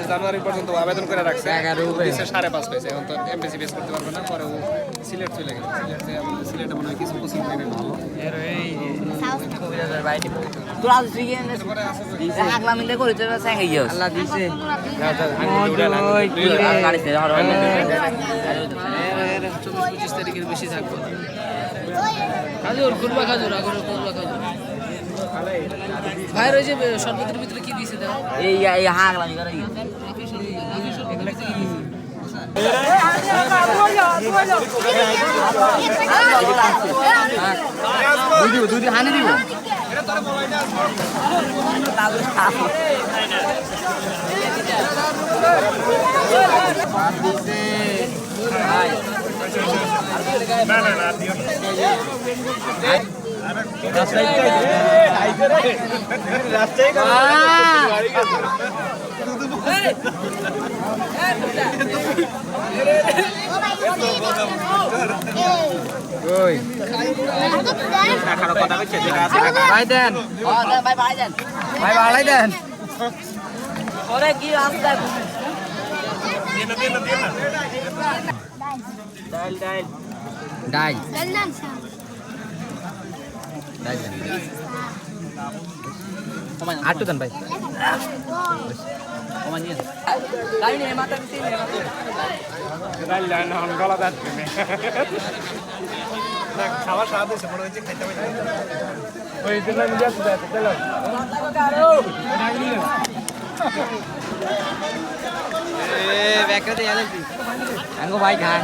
জানুয়ারি পর্যন্ত আবেদন করে রাখছে 5.5 পেয়েছে। এখন তো এমপিসি বেস করতে পারবে না, পরে ও সিলেট চলে গেল। সিলেটে মনে হয় কিছু কোচিং নেবে ভালো। বেশি থাকবো খাজুর কুলবা খাজুর আগর কুলবা খাজুর ভাইয়ের ওই যে শরবতের ভিতরে কি দিয়েছে দেখো এই হাগলামি করে দুধ হানি দিব ভাই দেন ভাই ভাই দেন ওরে কি আসছে ডাল ডাল ডাল আটটু দেন ভাই খাবার স্বাদ হয়েছে, মনে হচ্ছে খাইতে হবে। ওই ভাই খায়